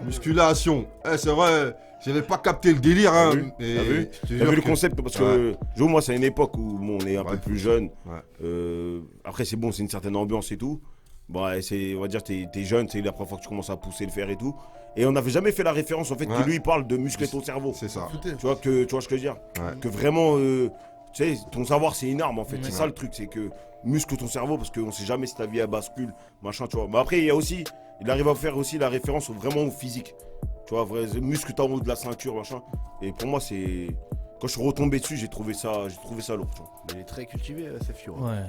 Musculation. C'est vrai, j'avais pas capté le délire. Hein. T'as vu le concept? Parce que, moi, c'est une époque où on est un peu plus jeune. Après, c'est bon, c'est une certaine ambiance et tout. Bon, on va dire, t'es jeune, c'est la première fois que tu commences à pousser le fer et tout. Et on n'avait jamais fait la référence, en fait, que lui, il parle de muscler ton cerveau. C'est ça. Tu vois ce que je veux dire? Que vraiment, tu sais, ton savoir, c'est une arme, en fait. C'est ça le truc, c'est que muscle ton cerveau, parce qu'on sait jamais si ta vie, elle bascule, machin, tu vois. Mais après, il arrive à faire aussi la référence vraiment au physique. Tu vois, vrai, muscle en haut de la ceinture, machin. Et pour moi, c'est... Quand je suis retombé dessus, j'ai trouvé ça lourd, tu vois. Mais il est très cultivé, c'est Fio. Ouais.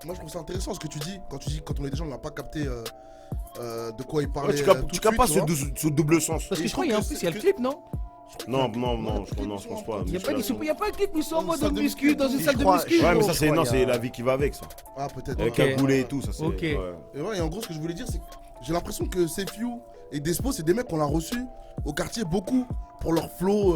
Moi, je trouve ça intéressant ce que tu dis. Quand on est des gens, on n'a pas capté de quoi il parlait. Tu captes pas ce double sens. Parce que je crois qu'il y a en plus, il y a le clip, non? Non, je pense pas. Il n'y a pas un clip où ils sont en mode muscu dans une salle de muscu. Ouais, mais ça, c'est la vie qui va avec, ça. Ah, peut-être. Avec un boulet et tout, ça c'est. Ok. Et en gros, ce que je voulais dire, c'est que j'ai l'impression que Sefiu et Despo, c'est des mecs qu'on a reçus au quartier beaucoup pour leur flow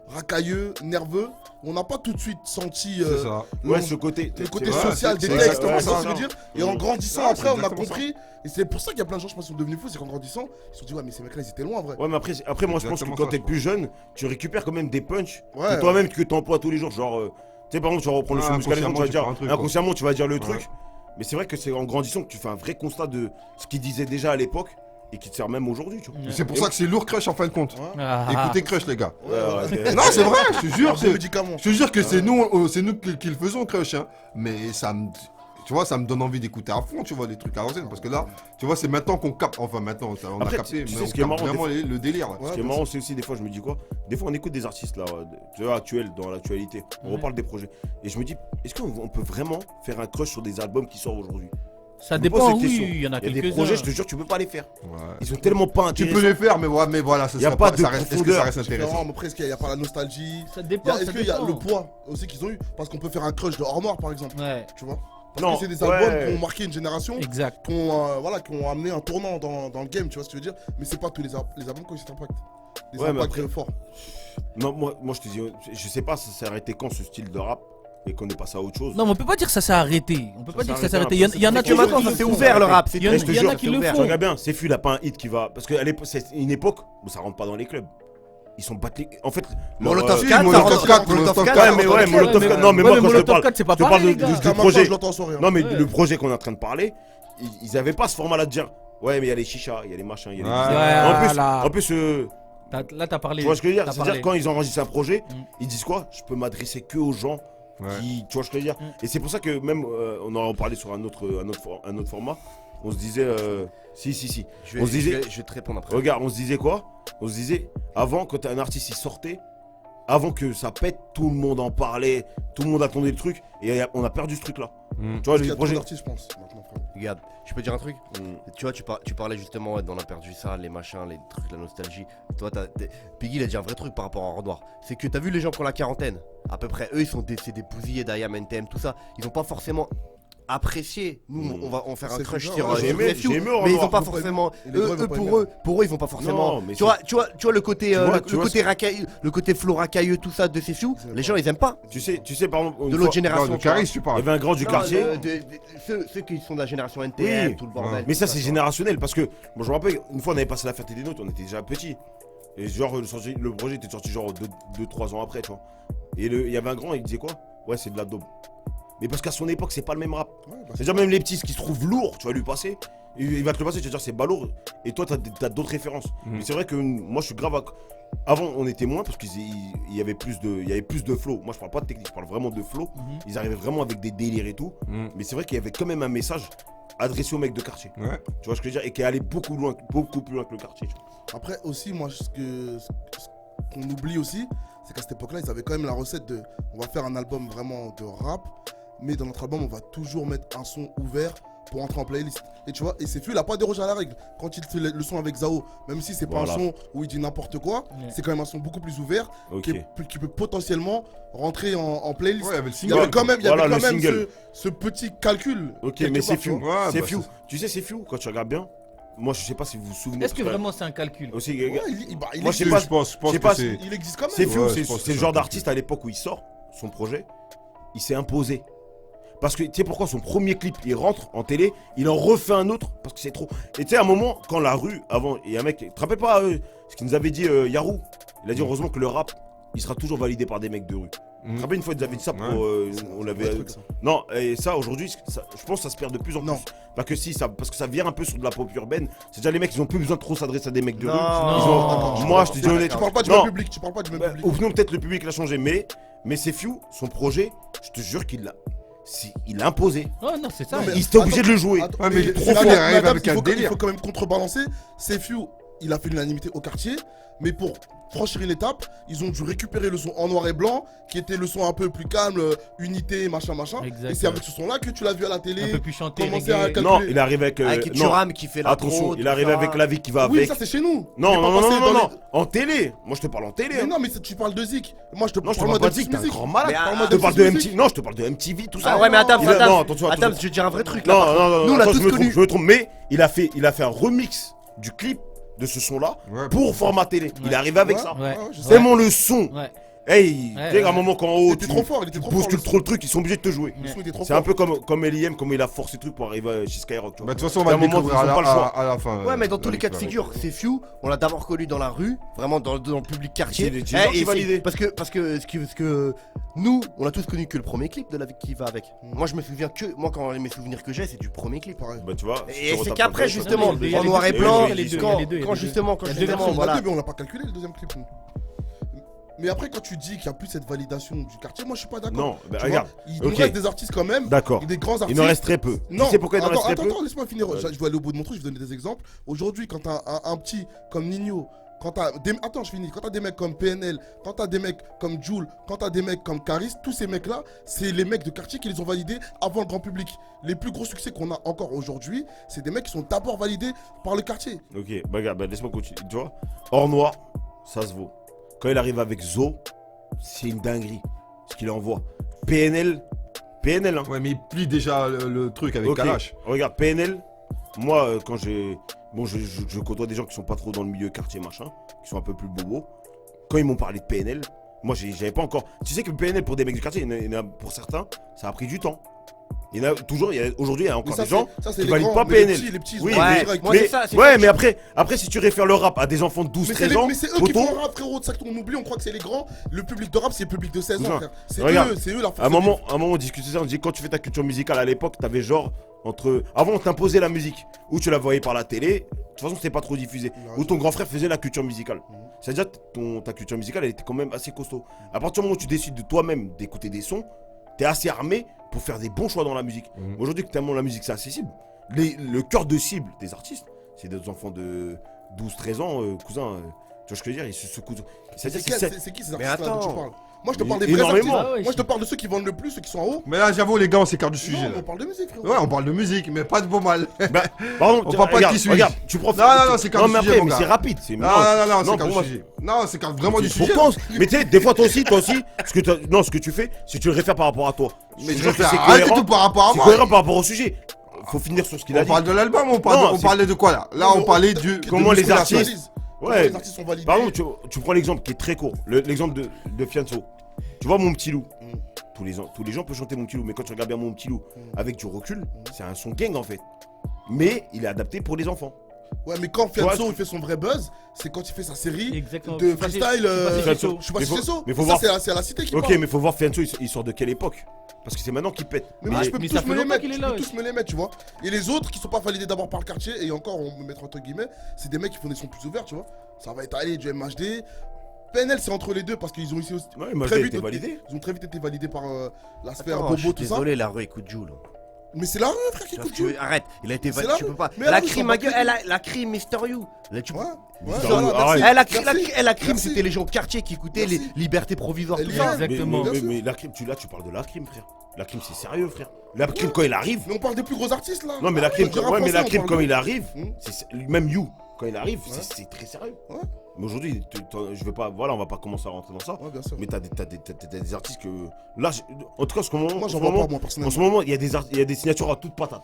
racailleux, nerveux. On n'a pas tout de suite senti ce côté. le côté social des textes, tu vois ce que je veux dire. Et en grandissant, après, on a compris. Et c'est pour ça qu'il y a plein de gens, je pense, qui sont devenus fous, c'est qu'en grandissant, ils se sont dit, ouais, mais ces mecs-là, ils étaient loin, en vrai. Ouais, mais après moi, je pense que quand t'es plus jeune, tu récupères quand même des punchs Ouais. que toi-même que t'emploies tous les jours. Genre, tu sais, par exemple, tu vas reprendre le musculation, tu vas dire, inconsciemment, tu vas dire le truc. Mais c'est vrai que c'est en grandissant que tu fais un vrai constat de ce qu'il disait déjà à l'époque et qui te sert même aujourd'hui, tu vois. C'est pour ça que c'est lourd Crush en fin de compte. Écoutez Crush, les gars. Ouais. Non, c'est vrai, je te jure. Médicament. Je te jure que c'est nous qui le faisons, Crush. Hein. Mais ça me. Tu vois, ça me donne envie d'écouter à fond, tu vois, des trucs à l'ancienne. Parce que là, tu vois, c'est maintenant qu'on capte. Enfin, maintenant, on Après, a capté. tu sais Mais ce on qui est capte marrant, vraiment le délire. Là. Ce qui est marrant, c'est aussi, des fois, je me dis quoi? Des fois, on écoute des artistes, là, tu vois, actuels, dans l'actualité. On reparle des projets. Et je me dis, est-ce qu'on peut vraiment faire un crush sur des albums qui sortent aujourd'hui? Ça Je me dépend, pose cette oui, question. il y en a Il y a des quelques-uns. projets, je te jure, tu peux pas les faire. Ouais. Ils sont tellement pas Tu intéressants. peux les faire, mais voilà, ça Y a sera pas pas. de Est-ce que ça profondeur. reste intéressant? Mais après, est-ce qu'il n'y a pas la nostalgie? Ça dépend. Est-ce qu'il y a le poids aussi qu'ils ont eu? Parce qu'on peut faire un crush de Hors Noir, par exemple. Ouais, Tu vois? Parce Non, que c'est des albums ouais. qui ont marqué une génération, exact. qui ont amené un tournant dans le game, tu vois ce que je veux dire? Mais c'est pas tous les albums qui ont cet impact. Des Ouais, mais impacts après- très forts. Non, moi, je te dis, je sais pas, ça s'est arrêté quand ce style de rap et qu'on est passé à autre chose. Non, mais on peut pas dire que ça s'est arrêté. On peut pas Ça dire que s'est ça s'est arrêté arrêté. Il y en a Que maintenant, ça s'est ouvert le rap. Il y en Mais je te jure, a qui le Tu font. regardes bien, Sefiu, il a pas un hit qui va. Parce que c'est une époque où ça rentre pas dans les clubs. Ils sont battus. En fait, Molotov Si, 4, Molotov 4, Molotov 4. Ouais, mais ouais, Molotov 4. Non, mais moi, quand je te Molotov parle. 4, c'est pas je te parle pareil, les gars. du Jusqu'à maintenant, projet. je l'entends sans rien. Non, mais Ouais. le projet qu'on est en train de parler, ils avaient pas ce format-là de dire. Ouais, mais il y a les chichas, il y a les machins, il y a les. Ouais. En plus, Là, t'as parlé. tu vois ce que je veux dire? T'as C'est-à-dire, parlé. quand ils enregistrent un projet, Mm. ils disent quoi? Je peux m'adresser que aux gens qui. Tu vois ce que je veux dire? Et c'est pour ça que même, on en a parlé sur un autre format, on se disait. Si. Je On se disait. vais te répondre après. Regarde, on se disait quoi? On se disait, avant, quand un artiste il sortait, avant que ça pète, tout le monde en parlait, tout le monde attendait le truc, et on a perdu ce truc-là. Tu vois, Il y a le trop projet. d'artistes, je pense, maintenant, frère. Regarde, je peux dire un truc? Mm. Tu vois, tu parlais justement, ouais, on a perdu ça, les machins, les trucs, la nostalgie. Toi, Piggy, il a dit un vrai truc par rapport à Hors Noir. C'est que t'as vu les gens qui ont la quarantaine, à peu près, eux, c'est des bousillés d'IAM, NTM, tout ça. Ils ont pas forcément apprécié. Nous, on va faire un C'est crush bizarre, sur ouais, j'ai aimé Sefiu, Hors mais ils Noir. ont pas forcément. Et les gars, ils vont pas Pour eux, ils ont pas forcément. Non, mais tu vois le côté, Tu vois, le tu vois côté racailleux, le côté flow racailleux, tout ça de Sefiu, les gens, ils aiment pas. Tu sais, par exemple, une De fois, l'autre génération. Non, de tu vois. Caris, tu il y parles. avait un grand du Non, quartier. ceux qui sont de la génération NTM, Oui. tout le bordel. Mais ça, tout c'est tu vois. générationnel parce que, moi, je me rappelle, une fois, on avait passé la fête des nôtres, on était déjà petits. Et genre, le projet était sorti genre 2-3 ans après, tu vois. Et il y avait un grand, il disait quoi? Ouais, c'est de la daube. Mais parce qu'à son époque, c'est pas le même rap. Ouais, bah, C'est-à-dire, même les petits, ce qui se trouuvent lourd, tu vas lui passer. Il va te le passer, tu vas dire c'est balourd. Et toi, t'as d'autres références. Mais c'est vrai que moi, je suis grave. Avant, on était moins parce qu'il y avait plus de flow. Moi, je parle pas de technique, je parle vraiment de flow. Ils arrivaient vraiment avec des délires et tout. Mais c'est vrai qu'il y avait quand même un message adressé aux mecs de quartier. Ouais. Tu vois ce que je veux dire? Et qui allait beaucoup plus loin que le quartier. Tu vois. Après aussi, moi, ce qu'on oublie aussi, c'est qu'à cette époque-là, ils avaient quand même la recette de on va faire un album vraiment de rap, mais dans notre album, on va toujours mettre un son ouvert pour entrer en playlist. Et tu vois, et Sefiu, il a pas dérogé à la règle. Quand il fait le son avec Zao, même si c'est pas Voilà. un son où il dit n'importe quoi, c'est quand même un son beaucoup plus ouvert Ok. qui peut potentiellement rentrer en playlist. Ouais, il y avait le Il y single. avait quand même, Voilà, le single. ce petit calcul. Ok, quelque mais part, c'est tu fou. vois. Ouais, C'est bah, fou. Tu sais, c'est fou quand tu regardes bien. Moi, je sais pas si vous vous souvenez. Est-ce que parce vraiment c'est un calcul? Aussi, Ouais, il Moi, je sais existe. pas. Je pense je sais que pas c'est. Il existe quand même. C'est fou, Ouais, c'est je pense que c'est le c'est genre un d'artiste à l'époque où il sort son projet, il s'est imposé. Parce que tu sais pourquoi son premier clip, il rentre en télé, il en refait un autre parce que c'est trop. Et tu sais, à un moment, quand la rue, avant, il y a un mec, tu te rappelles pas ce qu'il nous avait dit Yarou? Il a dit heureusement que le rap, il sera toujours validé par des mecs de rue. Tu te rappelles une fois, il nous avait dit ça pour. On l'avait. Non, et ça, aujourd'hui, je pense que ça se perd de plus en plus. Pas que si, parce que ça vient un peu sur de la pop urbaine. C'est déjà les mecs, ils ont plus besoin de trop s'adresser à des mecs de rue. Moi, je te dis honnêtement. Tu parles pas du même public, tu parles pas du même public. Ou sinon, peut-être le public l'a changé, mais c'est Few, son projet, je te jure qu'il l'a. Il a imposé. Oh non, c'est ça. Il était obligé de le jouer. Ouais, mais trop fort. Il faut quand même contrebalancer. C'est Few, il a fait l'unanimité au quartier, mais pour franchir une étape, ils ont dû récupérer le son en noir et blanc, qui était le son un peu plus calme, unité, machin. Exact. Et c'est avec ce son-là que tu l'as vu à la télé. Un peu plus chanté, commencer à reggae. calculer. Non, il arrive avec. Avec Turam qui fait la attention, il arrive avec la vie qui va avec. Oui, ça c'est chez nous. Non. En télé. Moi, je te parle en télé. Mais non, mais tu parles de Zik. Moi, je te parle pas de Zik, t'es un grand malade. Je te parle de MTV. Non, je te parle de MTV, tout ça. Ah ouais, mais attends, attention. je vais te dire un vrai truc là. Non, Nous, on l'a tous je me connu. trompe. Mais il a fait un remix du clip de ce son-là pour format télé. Il est arrivé avec ça. Tellement le son. Hey, tu sais, à un moment quand en haut, trop fort, il était trop fort. bouscules trop le truc, ils sont obligés de te jouer. C'est un peu comme L.I.M, comme il a forcé le truc pour arriver chez Skyrock. Bah, de toute façon, on va le découvrir à la fin. Ouais, mais dans tous les cas de figure, c'est Few. On l'a d'abord connu dans la rue, vraiment dans le public quartier. C'est des gens qui validaient. Parce que nous, on a tous connu que le premier clip de la vie qui va avec. Moi, je me souviens que, quand mes souvenirs que j'ai, c'est du premier clip. Bah, tu vois. Et c'est qu'après, justement, en noir et blanc, quand justement, voilà. On l'a pas calculé le deuxième clip. Mais après, quand tu dis qu'il n'y a plus cette validation du quartier, moi je suis pas d'accord. Non, bah, regarde. Il nous reste des artistes quand même. D'accord. Des grands artistes. Il en reste très peu. Non, tu sais pourquoi il en reste très peu? Attends, laisse-moi finir. Je vais aller au bout de mon truc, je vais donner des exemples. Aujourd'hui, quand t'as un petit comme Nino, attends, je finis. Quand t'as des mecs comme PNL, quand t'as des mecs comme Jul, quand t'as des mecs comme Caris, tous ces mecs-là, c'est les mecs de quartier qui les ont validés avant le grand public. Les plus gros succès qu'on a encore aujourd'hui, c'est des mecs qui sont d'abord validés par le quartier. Ok, bah regarde, laisse-moi continuer. Tu vois, Hors Noir, ça se vaut. Quand il arrive avec Zo, c'est une dinguerie ce qu'il envoie. PNL, hein. Ouais, mais il plie déjà le truc avec Kalash. Regarde, PNL, moi, quand j'ai. Bon, je côtoie des gens qui sont pas trop dans le milieu quartier, machin, qui sont un peu plus bobos. Quand ils m'ont parlé de PNL, moi, j'avais pas encore. Tu sais que PNL, pour des mecs du quartier, pour certains, ça a pris du temps. Il y en a toujours, aujourd'hui, il y a encore des gens qui valident pas PNL. Les petits, oui, mais après, si tu réfères le rap à des enfants de 12-13 ans, mais c'est eux qui font le rap, frérot. C'est ça qu'on oublie, on croit que c'est les grands. Le public de rap, c'est le public de 16 ans, frère. C'est eux la force. À un moment, on discutait ça, on dit quand tu fais ta culture musicale à l'époque, t'avais genre entre. Avant, on t'imposait la musique, ou tu la voyais par la télé. De toute façon, c'était pas trop diffusé. Ou ton grand frère faisait la culture musicale. C'est-à-dire, ta culture musicale, elle était quand même assez costaud. À partir du moment où tu décides de toi-même d'écouter des sons, t'es assez armé pour faire des bons choix dans la musique. Aujourd'hui, tellement la musique c'est accessible, le cœur de cible des artistes, c'est des enfants de 12-13 ans, cousin. Tu vois ce que je veux dire? Ils se secouent. C'est qui ces artistes-là dont tu parles? Moi je te parle des vrais énormément. artistes. Moi je te parle de ceux qui vendent le plus, ceux qui sont en haut. Mais là, j'avoue, les gars, on s'écarte du sujet. Non, Là. on parle de musique, frérot. Ouais, on parle de musique, mais pas de beau mal. Pardon, On parle pas de qui suis-je. Regarde, tu profites. Non, c'est quand mais sujet, après, mon mais gars. c'est rapide. Non, c'est pour quand moi, sujet. Non, c'est quand vraiment du Faut sujet. pense. Mais tu sais, des fois, toi aussi, ce que tu fais, c'est que tu le réfères par rapport à toi. Mais je trouve que réfère. c'est Arrêtez cohérent. tout par rapport à C'est moi. cohérent par rapport au sujet. Faut finir sur ce qu'il a On dit. parle de l'album ou on Non, parlait de quoi là? Là, on parlait du. Comment les artistes. Les artistes sont validés. Par exemple, tu prends l'exemple qui est très court, l'exemple de Fianso. Tu vois Mon Petit Loup. Tous les gens peuvent chanter Mon Petit Loup, mais quand tu regardes bien Mon Petit Loup avec du recul, c'est un son gang en fait. Mais il est adapté pour les enfants. Ouais, mais quand Fianso il fait son vrai buzz, c'est quand il fait sa série Exactement. de freestyle. Je suis pas chez Mais faut ça, voir. c'est à la cité qui Ok, parle. mais faut voir Fianso, il sort de quelle époque? Parce que c'est maintenant qu'il pète. Mais moi je peux mais tous ça fait me les longtemps mettre, qu'il est je là peux aussi. tous me les mettre, tu vois. Et les autres qui sont pas validés d'abord par le quartier, et encore on me mettre entre guillemets, c'est des mecs qui font des sons plus ouverts, tu vois. Ça va être allé du MHD. PNL c'est entre les deux parce qu'ils ont ici aussi. Ouais, MHD était validé. Ils ont très vite été validés par la sphère Attends, Bobo, je suis tout ça. désolé, la rue écoute Jul. Mais c'est la rue, frère, qui écoute Jul. Arrête, il a été C'est validé, la tu rue. peux pas. Mais Elle la a rue, crime, ils ma sont gueule, pas elle a crime Mister You. Là, tu Ouais, Mister voilà, You, merci. arrête. Elle a crime, Merci. c'était les gens de quartier qui écoutaient les Merci. libertés provisoires, tout Elle ça. est- Exactement. Mais la crime, tu parles de la crime, frère. La crime, c'est sérieux, frère. La crime, quand il arrive. Mais on parle des plus gros artistes là. Non, mais la crime, Je dirais en français, on parle quand de- il arrive, Hmm. même You, quand il arrive, Ouais. c'est très sérieux. Ouais. Mais aujourd'hui, je vais pas, voilà, on va pas commencer à rentrer dans ça. Ouais, bien sûr. Mais t'as des artistes que. Là, en tout cas, en ce moment, Moi j'en en ce vois moment- pas, moi en ce personnellement. moment, il y a des signatures à toute patate.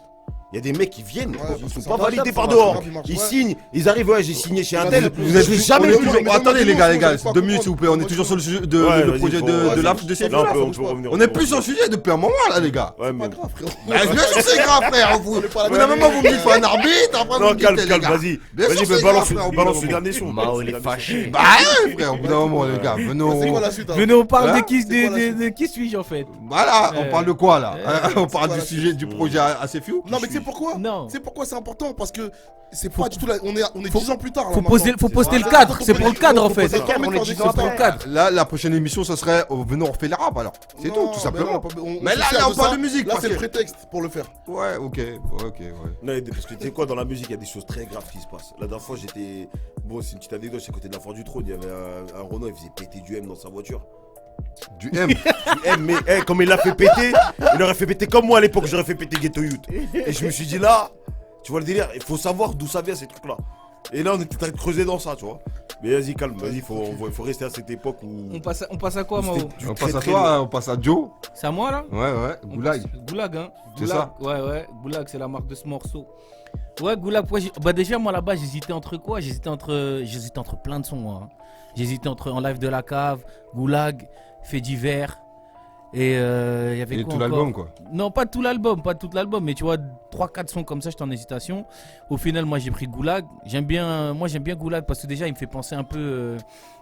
Il y a des mecs qui viennent, Ouais, ils sont c'est pas ça. validés par Ça dehors. marche, ça marche, Ils ouais. signent, ils arrivent, ouais, j'ai signé chez un tel. Vous êtes Je l'ai jamais vu. Attendez les gars, pas 2 minutes s'il vous plaît, on est toujours sur le sujet de Ouais, le vas-y, projet faut- de vas-y. la de ces Là, là. on peut revenir. On est plus sur le sujet depuis un moment là les gars. Ouais, C'est mais. pas grave, frérot. Bah, bien sûr c'est grave frère. Vous d'un moment vous me dites faut un arbitre, après vous Non, me dites calme, les calme, gars. vas-y. Bien sûr, Vas-y, c'est mais balance grave, frère, le dernier son. Mao, il est fâché. Bah ouais frère, au bout d'un moment les gars, venez C'est quoi on... la suite alors Venez, on parle Hein de qui, C'est quoi la suite de qui suis-je en fait? Voilà, on parle de quoi là? On parle quoi du la sujet du projet assez fou. Non, mais tu sais pourquoi Non. C'est pourquoi c'est important parce que c'est pas du tout là. On est 10 ans plus tard. là, Faut poser maintenant. le Voilà. cadre, c'est pour le cadre en Faut fait. poser le C'est cadre, on est mais 10 quand ans j'ai fait pour le cadre. Là la prochaine émission ça serait venons on refait le rap alors. C'est Non, tout mais simplement. non, Mais se là, sert là, on de parle ça. de musique, Là, parce c'est le que- prétexte pour le faire. Ouais, ok, ouais. Non, parce que tu sais quoi, dans la musique, il y a des choses très graves qui se passent. La dernière fois, j'étais. Bon, c'est une petite anecdote, j'étais à côté de la Foire du Trône. Il y avait un Renault, il faisait péter du M dans sa voiture. Du M. Du M, mais comme il l'a fait péter, il aurait fait péter comme moi à l'époque, j'aurais fait péter Ghetto Youth. Et je me suis dit là, tu vois le délire, il faut savoir d'où ça vient ces trucs-là. Et là, on était en train de creuser dans ça, tu vois. Mais vas-y, calme, vas-y, faut rester à cette époque où. On passe à quoi, Mao? On passe à toi, on passe à Joe. C'est à moi là? Ouais, On Goulag. passe- Goulag, hein. C'est Goulag, ça. Ouais, Goulag, c'est la marque de ce morceau. Ouais, Goulag, bah déjà, moi là-bas, j'hésitais entre quoi? J'hésitais entre plein de sons, moi. Hein. J'hésitais entre En Live de la Cave, Goulag, Fait divers. Et il y avait Et quoi tout encore l'album quoi. Non, pas tout l'album, mais tu vois, 3-4 sons comme ça, j'étais en hésitation. Au final, moi j'ai pris Goulag. J'aime bien Goulag parce que déjà il me fait penser un peu.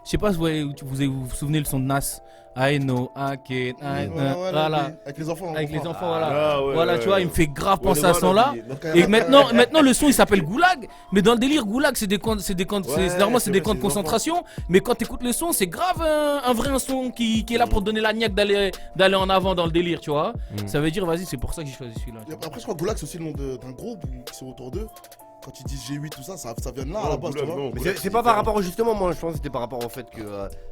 Je sais pas si vous vous souvenez le son de Nas. I know, I can, voilà. Avec les enfants. Avec les enfants, voilà. Ah, ouais, Voilà, ouais, tu vois, ouais. il me fait grave Ouais, penser les à ce son-là. voilà, Et maintenant, le son il s'appelle Goulag, mais dans le délire Goulag c'est des camps, Ouais, normalement c'est c'est des vrai, camps de c'est des concentration, mais quand t'écoutes le son c'est grave un vrai son qui est là pour te donner la niaque d'aller en avant dans le délire, tu vois. Ça veut dire vas-y c'est pour ça que j'ai choisi celui-là. Et après, je crois que Goulag, c'est aussi le nom d'un groupe qui sont autour d'eux. Quand ils disent G8, tout ça, ça vient de là à la base, tu vois. Mais c'est pas par rapport justement, moi je pense que c'était par rapport au fait que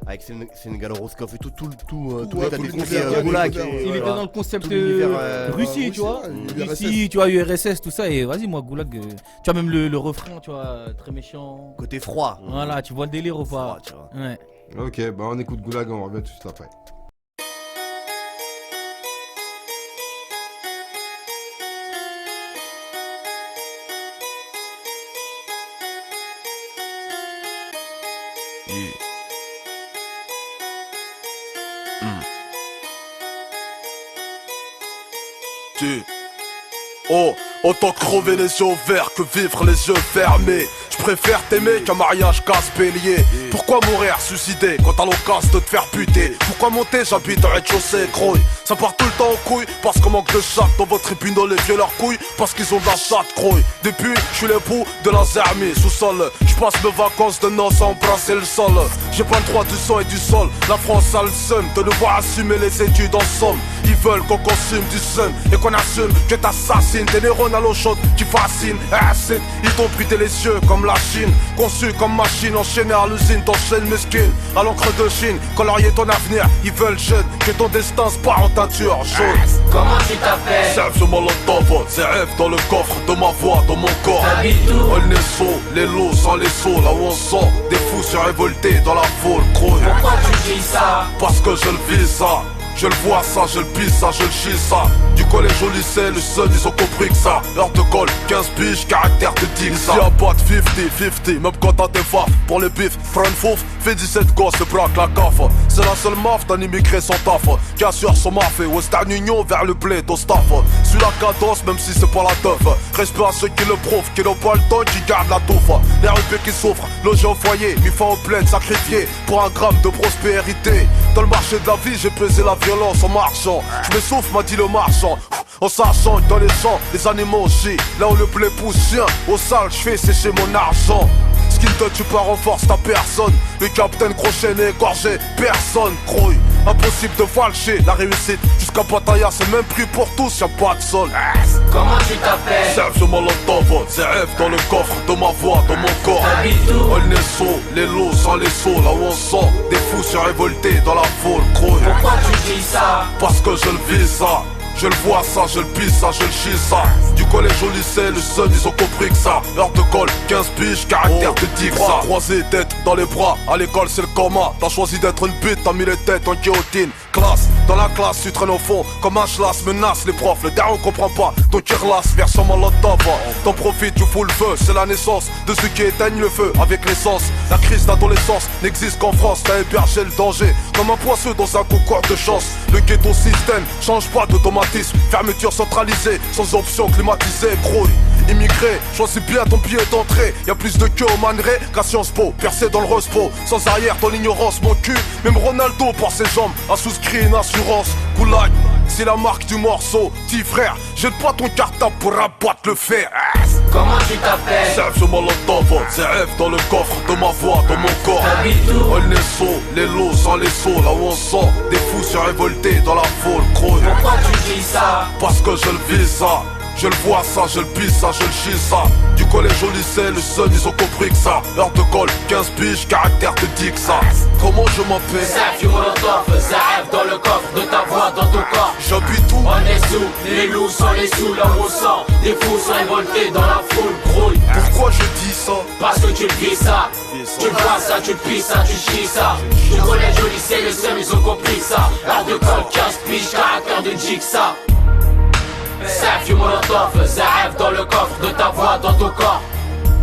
avec Sénégal Roscoff et tout l'état tout du le conseil univers, Goulag. ouais, Il était voilà. dans le concept Tout l'univers, Russie, tu vois. URSS. Russie, tu vois, URSS, tout ça. Et vas-y, moi, Goulag, tu vois, même le refrain, tu vois, très méchant. Côté froid. Voilà, tu vois le délire ou pas? Froid, tu vois. Ouais. Ok, bah on écoute Goulag, on revient tout de suite après. Oh, autant crever les yeux ouverts que vivre les yeux fermés. Je préfère t'aimer qu'un mariage casse-bélier. Pourquoi mourir suicidé quand t'as l'occasion de te faire buter? Pourquoi monter, j'habite au rez-de-chaussée, grouille. Ça part tout le temps en couille parce qu'on manque de chatte dans votre tribunal les vieux leurs couilles parce qu'ils ont de la chatte, grouille. Depuis, je suis l'époux de la Zermie sous-sol. Je passe mes vacances de noces à embrasser le sol. J'ai pas le droit du sang et du sol. La France a le seum de devoir assumer les études en somme. Ils veulent qu'on consume du seum et qu'on assume que t'assassines des neurones à l'eau chaude qui fascinent. Ils t'ont brûlé les yeux comme la Chine, conçu comme machine enchaînée à l'usine, t'enchaînes mesquine à l'encre de Chine, colorier ton avenir. Ils veulent jeune que ton destin se part en teinture jaune. Comment tu t'appelles? Serve molotov, c'est rêve dans le coffre de ma voix, dans mon corps. T'habites où? On est saut, les lots sans les sauts, là où on sent des fous se révolter dans la foule, grouille. Pourquoi tu dis ça? Parce que je le vis ça. Je le vois ça, je le pisse ça, je le chie ça. Du collège au lycée, le seul, ils ont compris que ça. Heure de colle, 15 piges, caractère de dick ça. Y'a pas de 50-50, même quand t'as des faffes. Pour les bifs, prends une fouf, fais 17 gosses et braque la caffe. C'est la seule maf d'un immigré sans taf qui assure son maf et Western Union vers le blé au staff. Suis la cadence, même si c'est pas la teuf. Respect à ceux qui le prouvent, qui n'ont pas le temps, qui gardent la touffe. Les RUP qui souffrent, logés au foyer, mis fin aux plaines, sacrifiés pour un gramme de prospérité. Dans le marché de la vie, j'ai pesé la violence en marchant. Je m'essouffle, m'a dit le marchand. En sachant que dans les champs, les animaux aussi. Là où le blé pousse chien, au sale, je fais sécher mon argent. Skinton, tu pas renforce ta personne. Le capitaine Crochet n'est égorgé, personne grouille. Impossible de falcher la réussite. Jusqu'à Pattaya, c'est même prix pour tous, y'a pas de sol. Comment tu t'appelles? Serve molotov, c'est rêve dans le coffre de ma voix, dans mon corps. T'habites où? On est saut, les lots sans les sauts, là où on sent des fous se révolter dans la foule, grouille. Pourquoi tu dis ça? Parce que je le vis ça. Je le vois ça, je le pisse ça, je le chie ça. Du collège au lycée, le seul, ils ont compris que ça. Heure de colle, 15 piges, caractère de tigre ça. Croisé tête dans les bras, à l'école c'est le coma. T'as choisi d'être une bite, t'as mis les têtes en guillotine. Classe, Dans la classe, tu traînes au fond, comme un schlass, menace les profs. Le daron comprend pas, donc il relasse, version molotov. T'en profites, tu fous le feu, c'est la naissance de ceux qui éteignent le feu avec l'essence. La crise d'adolescence n'existe qu'en France, t'as hébergé le danger comme un poisseux dans un concours de chance. Le ghetto système change pas d'automatisme, fermeture centralisée, sans option climatisée, grouille. Immigré, choisis bien ton billet d'entrée. Y'a plus de queue au manerai qu'à Sciences Po, percé dans le Rospo. Sans arrière dans l'ignorance, mon cul. Même Ronaldo par ses jambes a souscrit une assurance. Goulag, c'est la marque du morceau. Petit frère, jette pas ton cartable pour abattre le fer. Comment tu t'appelles? Serve sur molotov, c'est F dans le coffre de ma voix, dans mon corps. T'habites où? On les sauts, les lots sans les sauts, là où on sent des fous se révolter dans la foule, gros. Pourquoi tu dis ça? Parce que je le vis ça. Je le vois ça, je le pisse ça, je le chie ça. Du collège au lycée, les jeunes ils ont compris que ça. Heure de colle, 15 piges, caractère te dit que ça. Comment je m'appelle? Zaf, molotov, Zaf dans le coffre de ta voix, dans ton corps. J'habite où? On est sous, les loups sont les sous, là où on sent des fous sont révoltés dans la foule, grouille. Pourquoi je dis ça? Parce que tu le vis ça. Tu le vois ça, tu le pisses ça, tu chies ça. Du collège au lycée, les seuls ils ont compris ça. Heure de colle, 15 piges, caractère de Jigsaw. Zaf, molotov, Zaf dans le coffre de ta voix, dans ton corps.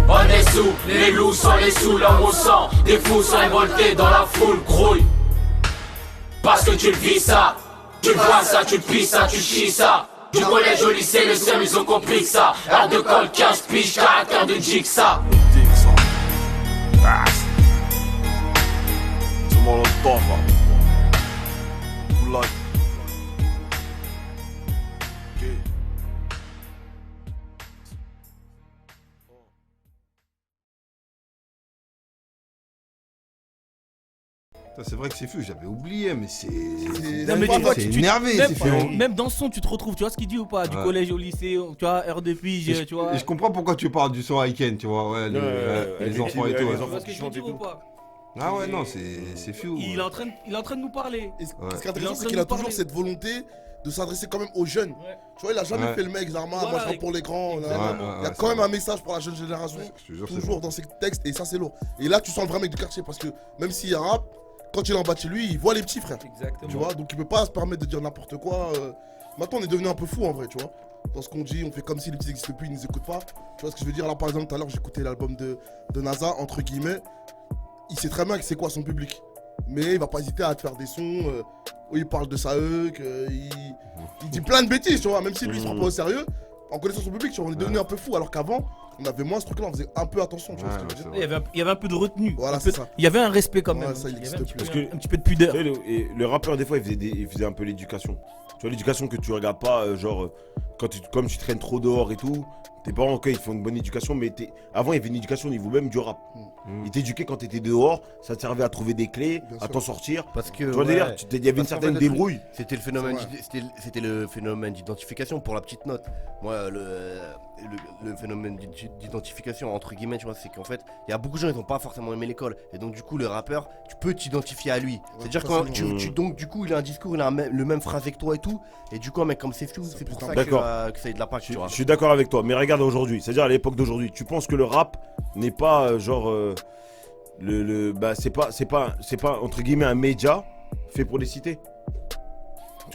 On est sous, les loups sont les sous, là où on sent des fous sont révoltés dans la foule, grouille. Parce que tu le vis ça. Tu le vois ça, tu le pisses ça, tu chies ça. Du collège au lycée, les seuls ils ont compris que ça. Heure de colle, 15 piges, caractère de Jigsaw. C'est molotov. Goulag. C'est vrai que c'est fou, j'avais oublié, mais c'est. Non, mais tu vois, c'est tu- énervé, même, c'est fou. même dans ce son, tu te retrouves, tu vois ce qu'il dit ou pas? Du Ouais. collège au lycée, tu vois, heure de pige, tu vois. Et je comprends pourquoi tu parles du son Aiken, tu vois, ouais, les enfants et tout. les ouais. Tu vois enfants ce que qui je veux chantent et dire ou tout. pas? Ah ouais, non, c'est fou. Il est en train de nous parler. Et ce Ouais. ce qui est intéressant, Il est en c'est train qu'il de a nous parler. toujours cette volonté de s'adresser quand même aux jeunes. Ouais. Tu vois, il a jamais Ouais. fait le mec, Zarma, Voilà, machin pour l'écran. exactement. là, là. Ouais, Il y a ouais, quand c'est même un message pour la jeune génération, Je te jure, c'est toujours bon. dans ses textes, et ça c'est lourd. Et là, tu sens le vrai mec du quartier, parce que même s'il rappe, quand il est en bas de chez lui, il voit les petits frères. Exactement. Tu vois, donc il peut pas se permettre de dire n'importe quoi. Maintenant, on est devenu un peu fou en vrai, tu vois. Dans ce qu'on dit, on fait comme si les petits n'existent plus, ils nous écoutent pas. Tu vois ce que je veux dire? Là, par exemple, tout à l'heure, j'écoutais l'album de NASA, entre guillemets. Il sait très bien que c'est quoi son public. Mais il va pas hésiter à te faire des sons où il parle de ça, il dit plein de bêtises, tu vois. Même si lui, il se prend pas au sérieux, en connaissant son public, tu vois, on est devenu un peu fou. Alors qu'avant, on avait moins ce truc-là, on faisait un peu attention, tu vois ce que je veux dire? Il y avait un peu de retenue. Voilà, Un peu- c'est ça. Il y avait un respect quand Ouais, même. ça, il y avait existe un petit, plus. peu, Parce que- un petit peu de pudeur. Tu sais, le rappeur, des fois, il faisait un peu l'éducation. Tu vois, l'éducation que tu regardes pas, comme tu traînes trop dehors et tout, tes parents, ok, ils font une bonne éducation, mais avant, il y avait une éducation au niveau même du rap. Ils t'éduquaient quand t'étais dehors, ça te servait à trouver des clés, Bien à sûr. t'en sortir. Parce que Tu vois, ouais, délire, il y avait une Parce qu'en certaine fait, débrouille. C'était le phénomène, C'est c'était le phénomène d'identification pour la petite note. Moi, le phénomène d'identification entre guillemets, tu vois, c'est qu'en fait, il y a beaucoup de gens qui n'ont pas forcément aimé l'école, et donc du coup, le rappeur, tu peux t'identifier à lui. C'est-à-dire quand facilement. donc du coup, il a un discours, il a le même phrasé que toi et tout, et du coup, un mec comme c'est fou, c'est pour ça D'accord. que ça a de l'impact, tu vois. Je suis d'accord avec toi, mais regarde aujourd'hui, c'est-à-dire à l'époque d'aujourd'hui, tu penses que le rap n'est pas c'est pas entre guillemets un média fait pour les cités.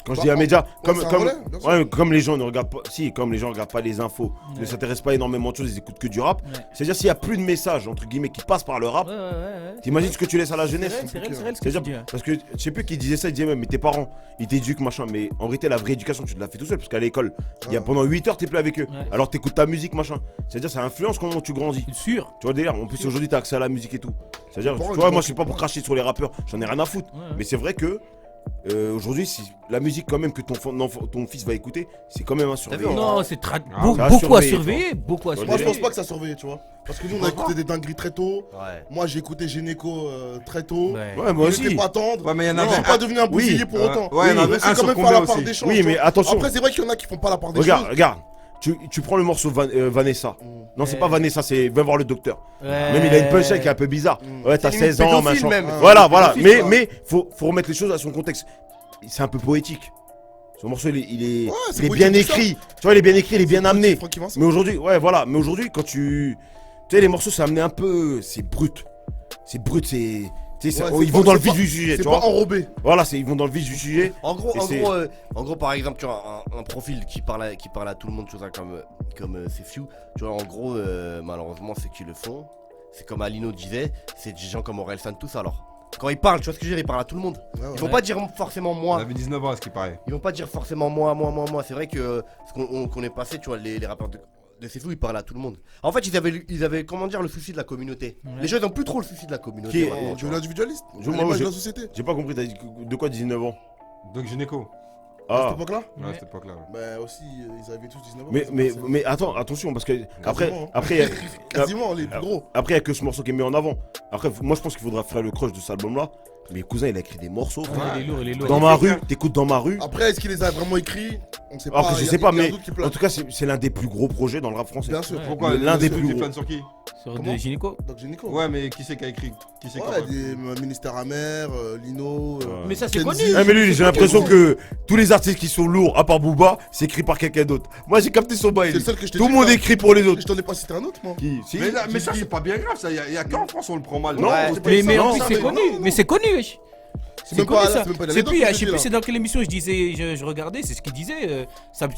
Quand je dis un média, c'est un relais, bien sûr. comme les gens ne regardent pas, comme les gens regardent pas les infos, ne s'intéressent pas énormément de choses, ils écoutent que du rap. Ouais. C'est-à-dire s'il y a plus de messages entre guillemets qui passent par le rap, Ouais. t'imagines ce que tu laisses à la jeunesse. C'est réel ce que tu C'est-à-dire, dis. hein. parce que je sais plus qui disait ça, il disait même, mais tes parents, ils t'éduquent, machin, mais en réalité, la vraie éducation, tu te la fais tout seul, parce qu'à l'école, il y a pendant 8 heures, t'es plus avec eux. Ouais. Alors t'écoutes ta musique, machin. C'est-à-dire, ça influence comment tu grandis. Sûr. Tu vois, délire, en plus, aujourd'hui, t'as accès à la musique et tout. C'est-à-dire, Bon, tu vois, bon, moi, je suis pas pour cracher sur les rappeurs, j'en ai rien à foutre. Ouais. Mais c'est vrai que, aujourd'hui, si la musique, quand même, que ton fils va écouter, c'est quand même un surveillant. Non, c'est ça beaucoup a à surveillé, surveiller. Beaucoup à Moi, Moi, je surveiller. pense pas que ça surveillait, tu vois. Parce que nous, on a écouté des dingueries très tôt. Ouais. Moi, j'ai écouté Généco très tôt. Ouais. Ouais, moi Il aussi. était pas tendre. Ouais, mais il y en Je avait suis pas devenu un bousillé pour autant. Ouais, il y en Oui, avait c'est un quand sur même combien faire la part aussi. des choses. Oui, tu mais vois. attention. Après, c'est vrai qu'il y en a qui font pas la part des Regarde, choses. regarde. Tu prends le morceau Vanessa. Non, c'est Ouais. pas Vanessa, c'est Va voir le docteur. Ouais. Même il a une punchline qui est un peu bizarre. Ouais, t'as C'est limite 16 ans, pédophile machin. même. Voilà, voilà. Pédophile, quoi. Mais faut remettre les choses à son contexte. C'est un peu poétique. Son morceau, il est c'est il est bien poétique, ça. écrit. Tu vois, il est bien écrit, il est bien amené. Francky Vincent. Mais aujourd'hui, ouais, voilà. Mais aujourd'hui, quand tu sais, les morceaux, c'est amené un peu. C'est brut. c'est brut, c'est. Tu sais, Ouais, ils c'est vont pas- dans le c'est vif pas- du sujet, C'est tu pas vois. enrobé. Voilà, ils vont dans le vif du sujet. En gros, Et c'est- en gros, par exemple, tu vois, un profil qui parle à tout le monde, tu vois, comme c'est Few, tu vois, en gros, malheureusement, c'est qu'ils le font. C'est comme Alino disait, c'est des gens comme Aurel San, tout ça alors. Quand ils parlent, tu vois ce que je veux dire, ils parlent à tout le monde. Ouais, ouais. Ils vont pas dire forcément Il moi. avait 19 ans à ce qui paraît. Ils vont pas dire forcément moi. C'est vrai que ce qu'on est passé, tu vois, les rappeurs de C'est Fou, ils parlent à tout le monde. En fait, ils avaient comment dire, le souci de la communauté. Ouais. Les gens, ils ont plus trop le souci de la communauté. Qui est- maintenant, tu De vois. l'individualiste. Je- À moi, l'image je- de la société. J'ai pas compris, t'as dit de quoi 19 ans? Donc gynéco. À cette Ah. époque-là, Ouais, à cette époque-là. ouais. bah aussi, ils avaient tous 19 ans. Mais attends, attention, parce que après, Quasiment, hein. après, il y a- Quasiment, les plus gros. après, il y a que ce morceau qui est mis en avant. Après, moi, je pense qu'il faudra faire le crush de cet album-là. Mais cousin, il a écrit des morceaux. frère. Il est lourd, il est lourd. Dans ma rue, t'écoutes dans ma rue. Après, est-ce qu'il les a vraiment écrits? On sait pas. Après, je il y a- sais pas, il y a un mais doute qui en plane. tout cas, c'est l'un des plus gros projets dans le rap français. Bien sûr. Ouais. Pourquoi L'un des ceux plus qui gros. planent sur qui Sur Comment des gynécos. Donc Génico. Ouais, mais qui c'est qui a écrit? Qui c'est qui Ouais, a des ministères amers, Lino. Mais ça, c'est Kenzie. connu. Ah, mais lui, j'ai l'impression que tous les artistes qui sont lourds, à part Booba, c'est écrit par quelqu'un d'autre. Moi, j'ai capté son bail. C'est le seul que je t'ai Tout dit, le monde là. écrit pour les autres. Je t'en ai pas cité un autre, moi. Qui Si. Mais, là, mais ça, qui- c'est pas bien grave, ça. Y a qu'en France, on le prend mal. Non, Ouais, c'est pas Mais ça, en non, plus, ça, c'est mais- connu. Mais c'est connu, wesh. C'est C'est même connu pas ça. là, c'est même pas C'est l'anecdote plus, que je je sais dis, plus, là. c'est dans quelle émission je disais, je regardais, c'est ce qu'il disait.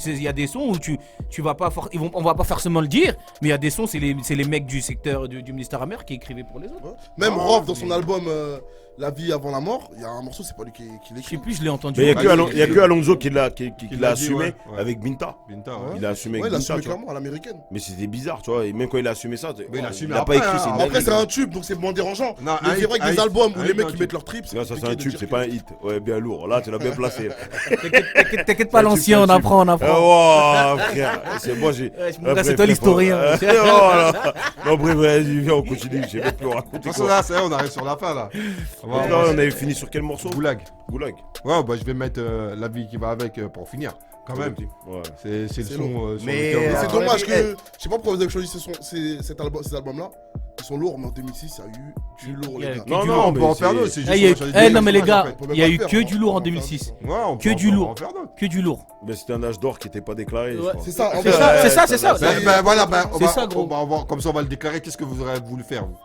Il y a des sons où tu vas pas, on va pas forcément le dire, mais il y a des sons, c'est les mecs du secteur du ministère amer qui écrivaient pour les autres. Ouais. Même Rof, dans son album La vie avant la mort, il y a un morceau, c'est pas lui qui Je sais l'écrit. plus, je l'ai entendu. Mais il Ouais, y a que Alonso qui l'a Qui l'a l'a dit, assumé ouais, ouais. avec Binta. Binta, Ouais. ouais. Il a assumé Ouais, il a avec Binta, assumé tu vois. clairement à l'américaine. Mais c'était bizarre, tu vois. Et même quand il a assumé ça, Mais il a assumé a après, pas écrit, c'est hein. une Après, dinguerie. c'est un tube, donc c'est moins dérangeant. Non, Mais un c'est vrai hit, que les un albums hit, où un les hit, mecs un qui tube. mettent leurs tripes, Ça, c'est un compliqué de tube, dire c'est que- pas un hit. Ouais, bien lourd. Là, tu l'as bien placé. T'inquiète pas, l'ancien, on apprend, on apprend. Oh, frère. C'est moi, j'ai. Ouais, mon gars, c'est toi l'historien. Oh là. Non, bref, vas-y, viens, on continue. J'ai même plus raconter De toute façon, quoi. là, c'est on arrive sur la fin, là. On va Là, on avait fini sur quel morceau? Goulag. Goulag. Ouais, bah, je vais mettre la vie qui va avec pour finir. Quand même. Ouais. C'est le C'est son sur Mais, lequel on Mais va- c'est Ah, dommage ouais, que. Je sais pas pourquoi vous avez choisi ces albums-là. Ils sont lourds, mais en 2006, il y a eu du lourd, Il y a les gars. eu Non, Non, non, on peut mais en faire c'est- d'autres. C'est Eh, juste il y a eu- qu'on a choisi eh, des non, mais les personnages, gars, en fait. On peut il y a pas eu faire, que hein. du lourd en On peut pas 2006. faire. Ouais, on Que peut du en faire- lourd. on va en faire d'autres. Que du lourd. Mais c'était un âge d'or qui était pas déclaré. je Ouais. crois. C'est ça, en C'est fait. ça, c'est ça, c'est ça. Ben voilà, ben, on C'est va- ça, gros. on va- comme ça, on va le déclarer. Qu'est-ce que vous aurez voulu faire, vous?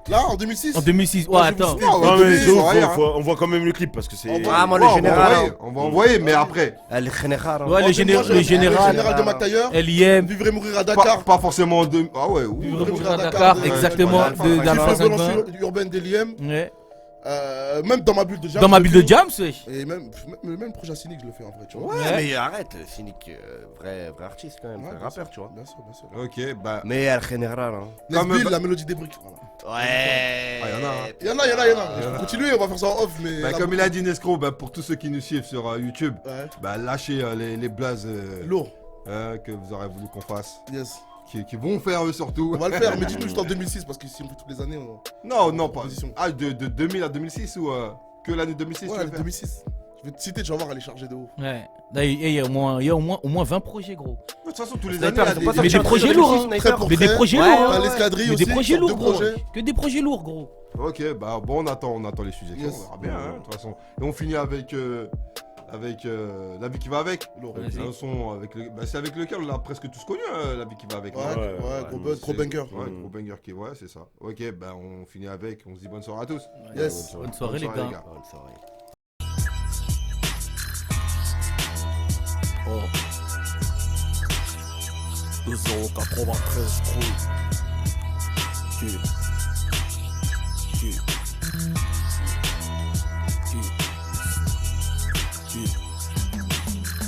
Là, en 2006. En 2006. Ouais, Moi, je attends. vous suis. Non, Non, ouais, mais c'est c'est ouf, rien, hein. on voit quand même le clip parce que c'est. Ah, moi, Ouais, le on va général. envoyer, on va envoyer, mais après, Le général. Ouais, le général. Le général de McTayer. LIM. Vivre et mourir à pas, Dakar. pas forcément de. Ah ouais, oui. Vivre et mourir à Dakar, Dakar, de- exactement. Ouais, De ouais, d'Alpha Chiffre 50. violence urbaine d'Eliem. Ouais. Même dans ma bulle de Jam. Dans ma je bulle le de fais. Jams, wesh. Et même le projet cynique, je le fais en vrai, tu vois. Ouais, Ouais. mais arrête, Cynique, vrai artiste quand même, Ouais, vrai bien rappeur, sûr, tu vois. Bien sûr, bien sûr. Ok, bah. Mais El Général, hein. Comme- Nesbill, la mélodie des briques. Voilà. Ouais. Ah, y en a, hein. Il y en a. Je peux continuer, on va faire ça en off, mais. Bah, là, comme il a dit Nescro, bah, pour tous ceux qui nous suivent sur YouTube, Ouais. bah, lâchez les blazes Lourd. que vous aurez voulu qu'on fasse. Yes. Qui vont faire eux surtout. On va le faire, mais dites-nous juste en 2006, parce que si on fait toutes les années, on. Non, non, pas. Position. Ah, de 2000 à 2006 ou que l'année 2006 tu Ouais, veux les faire 2006. Je vais te citer, tu vas voir, elle est chargée de ouf. Ouais. Là, il y a au moins 20 projets, gros. De toute façon, tous les Sniper, années, ils ont il y pas a des. Mais des projets lourds, hein. Très pour Mais des très. projets Ouais, lourds, ouais, hein. T'as l'escadrille Mais aussi. des projets sur lourds, deux gros. projets. Que des projets lourds, gros. Ok, bah bon, on attend les suggestions, Yes. on verra bien, hein, de toute façon. Et on finit avec La vie qui va avec. Lourd. Vas-y. Un son avec c'est avec lequel on l'a presque tous connu, La vie qui va avec. Ouais, non ouais, gros buzz, gros C'est- banger. Ouais, gros banger qui, ouais, c'est ça. Ok, bah on finit avec, on se dit bonne soirée à tous. Yes. Bonne soirée, les Bonne soirée, gars. Bonne soirée. Oh. 293 crew.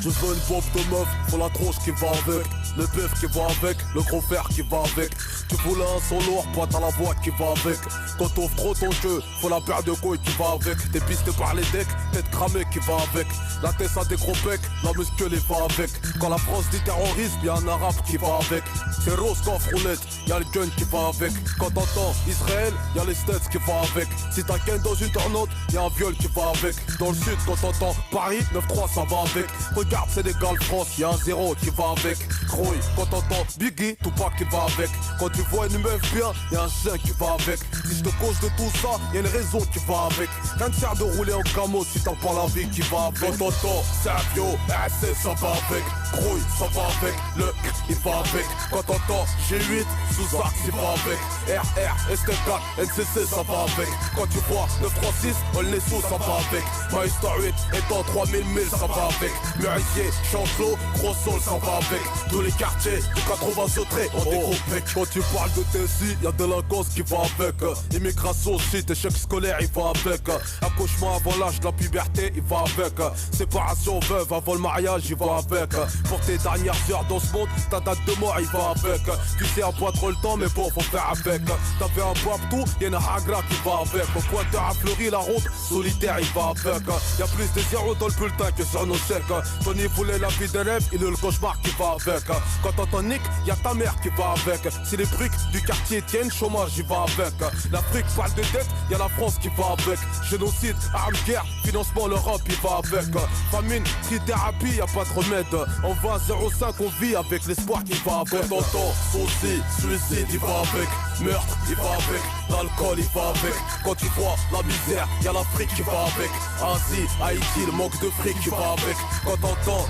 Je veux une pompe de meuf, faut la tronche qui va avec, le bœuf qui va avec, le gros fer qui va avec. Tu voulais un son lourd, pointe à la voix qui va avec. Quand t'ouvres trop ton jeu, faut la paire de couilles qui va avec. T'es pisté par les decks, tête cramée qui va avec. La tête a des gros pecs, la musclée va avec. Quand la France dit terrorisme, y'a un arabe qui va avec. C'est rose coffre roulette, y'a le gun qui va avec. Quand t'entends Israël, y'a les States qui va avec. Si t'as qu'un dans une tornade, y'a un viol qui va avec. Dans le sud, quand t'entends Paris, 9-3 ça va avec. Regarde Sénégal, France, y'a un 0 qui va avec. Croy, quand t'entends Biggie, Tupac qui va avec. Quand tu tu vois une meuf bien, y'a un chien qui va avec. Si je te cause de tout ça, y'a une raison qui va avec. Rien ne sert de rouler en camo si t'as pas la vie qui va avec. Quand t'entends Savio, RC ça va avec. Grouille, ça va avec. Le il va avec. Quand t'entends G8, Sous-Arc il va avec. RR, ST4, NCC ça va avec. Quand tu vois 936, Olnesso ça va avec. Maestar 8 étant 3000 000 ça va avec. Murier, Chancelot, Gros Sol ça va avec. Tous les quartiers du 80 sauterés on découpé. Quand tu parles de Tessie, y'a délinquance qui va avec. Immigration, shit, échec scolaire il va avec. Accouchement avant l'âge de la puberté il va avec. Séparation veuve avant le mariage il va avec. Pour tes dernières heures dans ce monde, ta date de mort il va avec. Tu sais à pas trop le temps mais bon faut faire avec. T'avais un Babtou, y'a une Hagra qui va avec. Au pointeur à Fleury, la ronde solitaire il va avec. Y'a plus de zéro dans le bulletin que sur nos chèques. Tony voulait la vie des rêves, il est le cauchemar qui va avec. Quand t'entends Nick, y'a ta mère qui va avec. Si les briques du quartier tiennent, chômage il va avec. L'Afrique parle de dette, y'a la France qui va avec. Génocide, armes, guerre, financement, l'Europe il va avec. Famine, trithérapie, y'a pas de remède. En 20-05 on vit avec l'espoir qui va avec. T'entends aussi, suicide il va avec. Meurtre il va avec. L'alcool il va avec. Quand tu vois la misère, y'a l'Afrique qui va avec. Asie, Haïti, le manque de fric qui va avec. Quand t'entends,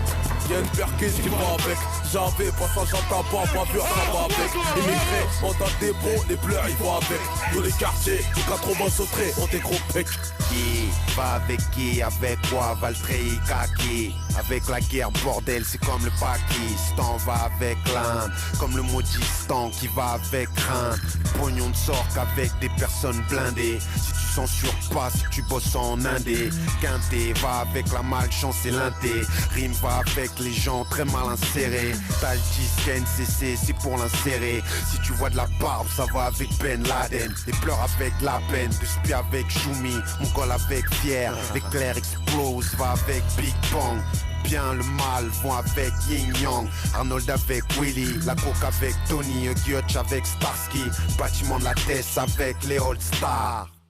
y'a une perquise qui va avec. J'avais passage à tabac, pas pur, ça va avec. Immigrés, mandat des bons, les pleurs ils vont avec. Tous les quartiers, du 80 sauterés, on dégroupé. Qui va avec qui, avec quoi, Valtteri, Kaki. Avec la guerre, bordel, c'est comme le Pakistan va avec l'Inde. Comme le maudistan qui va avec crainte. Pognon ne sort qu'avec des personnes blindées. Si tu censures pas, si tu bosses en indé. Quinté va avec la malchance et l'inté. Rime va avec les gens très mal insérés. T'as le disque NCC, c'est pour l'insérer. Si tu vois de la barbe, ça va avec Ben Laden. Des pleurs avec la peine, de spi avec Choumi. Mon col avec Pierre, l'éclair explose, va avec Big Bang. Bien le mal vont avec Yin Yang. Arnold avec Willy, la coke avec Tony, Gyotch avec Starsky. Bâtiment de la Tess avec les All Stars.